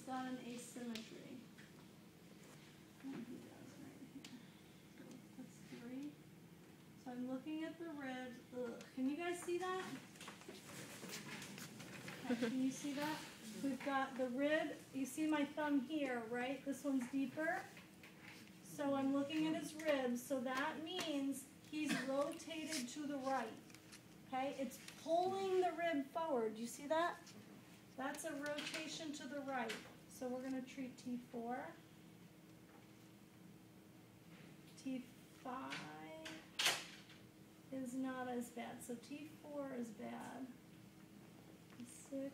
got an asymmetry. And he does right here. So that's 3. So I'm looking at the ribs. Ugh. Can you guys see that? Okay, can you see that? We've got the rib. You see my thumb here, right? This one's deeper. So I'm looking at his ribs. So that means he's rotated to the right. Okay? It's pulling the rib forward. You see that? That's a rotation to the right. So we're going to treat T4. T5 is not as bad. So T4 is bad. T6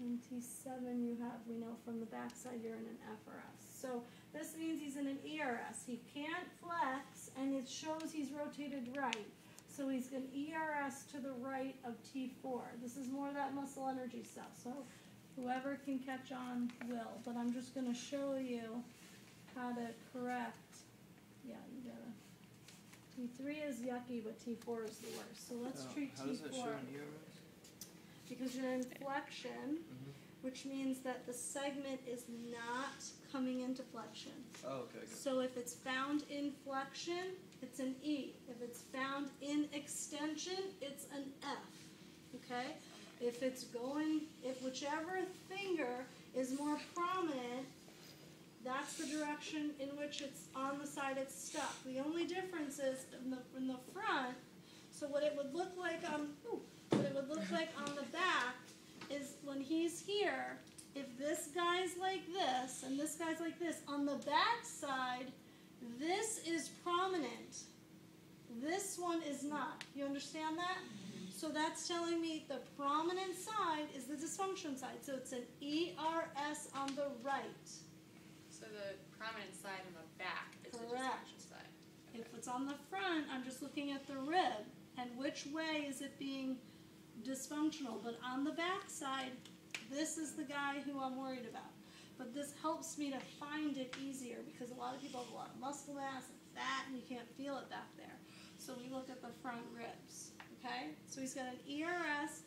and T7 you have, we know from the backside you're in an FRS. So this means he's in an ERS. He can't flex and it shows he's rotated right. So he's an ERS to the right of T4. This is more of that muscle energy stuff. So whoever can catch on will. But I'm just going to show you how to correct. Yeah, you gotta. T3 is yucky, but T4 is the worst. So let's treat T4. How does that show in ERS? Because you're in flexion, which means that the segment is not coming into flexion. Oh, okay. So if it's found in flexion, it's an E. If it's found in extension, it's an F. Okay? If it's going, if whichever finger is more prominent, that's the direction in which it's on the side it's stuck. The only difference is in the front. So what it would look like on the back is when he's here. If this guy's like this and this guy's like this, on the back side, this is prominent. This one is not. You understand that? So that's telling me the prominent side is the dysfunction side. So it's an ERS on the right. So the prominent side on the back is Correct. The dysfunction side. Okay. If it's on the front, I'm just looking at the rib and which way is it being dysfunctional. But on the back side, this is the guy who I'm worried about. But this helps me to find it easier because a lot of people have a lot of muscle mass and fat and you can't feel it back there. So we look at the front ribs. Okay? So he's got an ERS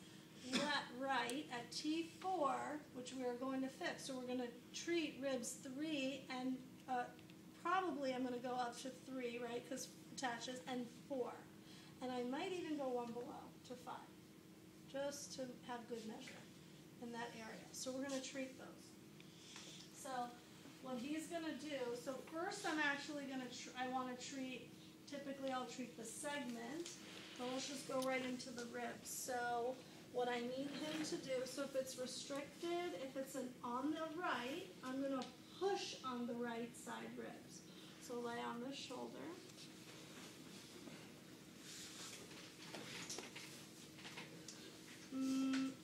right at T4, which we are going to fix. So we're going to treat ribs 3 and probably I'm going to go up to 3, right, because attaches, and 4. And I might even go one below to 5, just to have good measure in that area. So we're going to treat those. So what he's going to do, so first I'm actually going to, I want to treat, typically I'll treat the segment, but let's just go right into the ribs. So what I need him to do, so if it's restricted, if it's on the right, I'm going to push on the right side ribs. So lay on the shoulder.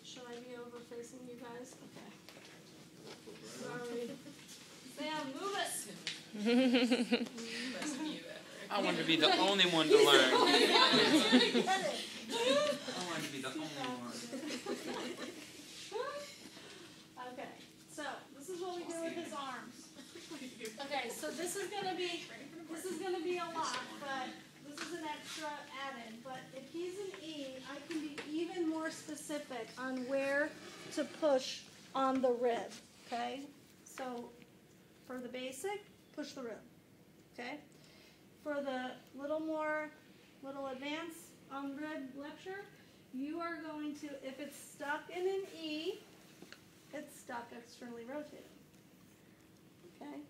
Should I be over facing you guys? Okay. Sorry. Sam, move it. Best view ever. I want to be the only one to learn. Get it. I want to be the only one. Okay, so this is what we do with his arms. Okay, so this is gonna be a lot, but this is an extra added. But if he's an E, I can be even more specific on where to push on the rib. Okay, so for the basic, push the rib. Okay, for the little advanced on rib lecture, you are going to, if it's stuck in an E, it's stuck externally rotated. Okay?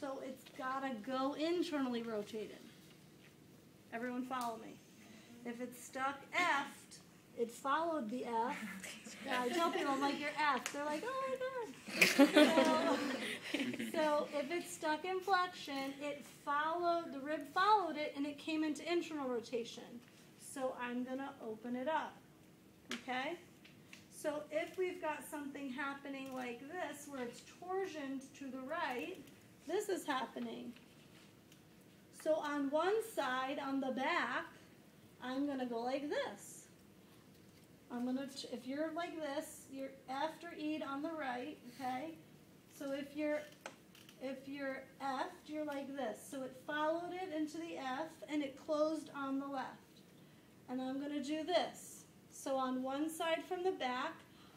So it's got to go internally rotated. Everyone follow me. If it's stuck F'd, it followed the F. Yeah, I tell people, I'm like, you're F. They're like, oh my God. So if it's stuck in flexion, the rib followed it, and it came into internal rotation. So I'm going to open it up. Okay? So if we've got something happening like this, where it's torsioned to the right, this is happening. So on one side, on the back, I'm going to go like this. If you're like this, you're after E'd on the right, okay? So if you're F'd, you're like this. So it followed it into the F, and it closed on the left. And I'm going to do this. So on one side from the back,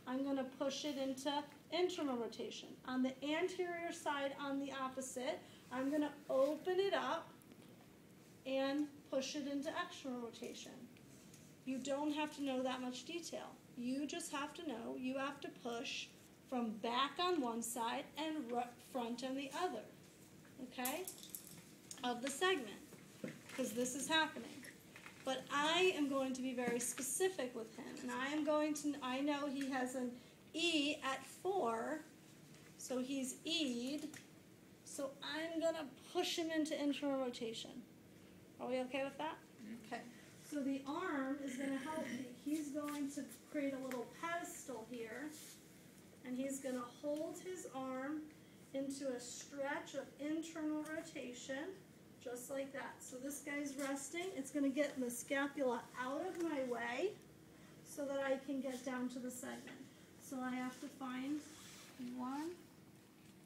I'm going to push it into internal rotation. On the anterior side, on the opposite, I'm going to open it up and push it into external rotation. You don't have to know that much detail. You just have to know you have to push from back on one side and front on the other, okay, of the segment, because this is happening. But I am going to be very specific with him, and I know he has an E at 4, so he's E'd, so I'm going to push him into internal rotation. Are we okay with that? Okay. So the arm is going to help me. He's going to create a little pedestal here, and he's going to hold his arm into a stretch of internal rotation, just like that. So this guy's resting. It's going to get the scapula out of my way so that I can get down to the segment. So I have to find T1,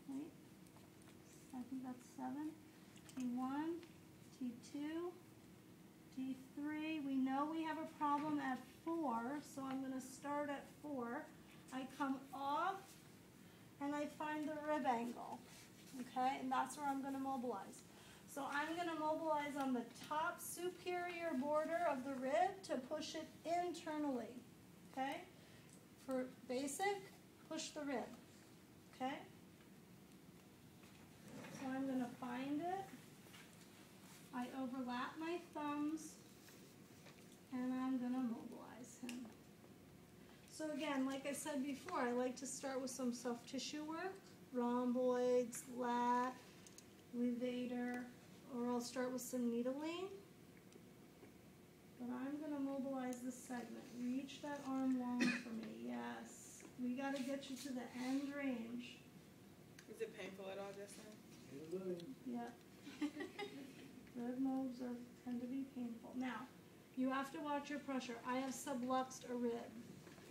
wait, I think that's 7, T1, T2, T3. We know we have a problem at 4, so I'm going to start at 4. I come off and I find the rib angle, okay, and that's where I'm going to mobilize. So I'm going to mobilize on the top superior border of the rib to push it internally, okay? For basic, push the rib, okay? So I'm going to find it. I overlap my thumbs, and I'm going to mobilize him. So again, like I said before, I like to start with some soft tissue work, rhomboids, lat, levator, or I'll start with some needling. But I'm going to mobilize this segment. Reach that arm long for me. Yes. We got to get you to the end range. Is it painful at all, Justin? Yeah. Rib moves tend to be painful. Now, you have to watch your pressure. I have subluxed a rib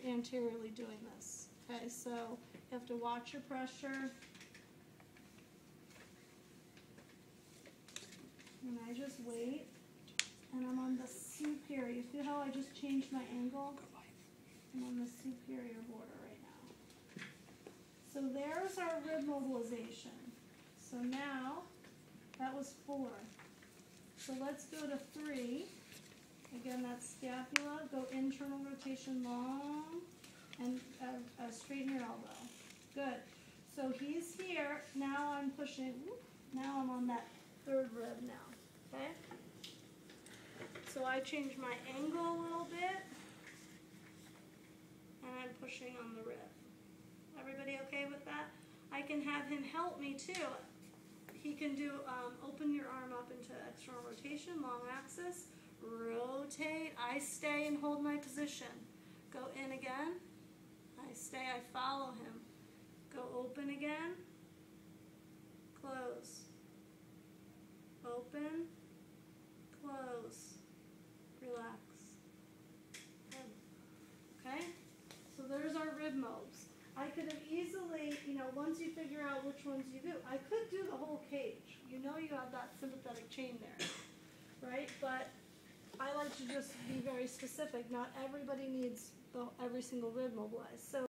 anteriorly doing this. Okay, so you have to watch your pressure. And I just wait, and I'm on the superior. You feel how I just changed my angle? I'm on the superior border right now. So there's our rib mobilization. So now, that was 4. So let's go to 3. Again, that's scapula. Go internal rotation long, and straighten your elbow. Good. So he's here. Now I'm pushing. Now I'm on that 3rd rib now. Okay? So I change my angle a little bit, and I'm pushing on the rib. Everybody okay with that? I can have him help me too. He can do, open your arm up into external rotation, long axis, rotate, I stay and hold my position. Go in again, I stay, I follow him. Go open again, close, open, close, relax. Good. Okay? So there's our rib mobs. I could have easily, once you figure out which ones you do, I could do the whole cage. You know you have that sympathetic chain there, right? But I like to just be very specific. Not everybody needs every single rib mobilized. So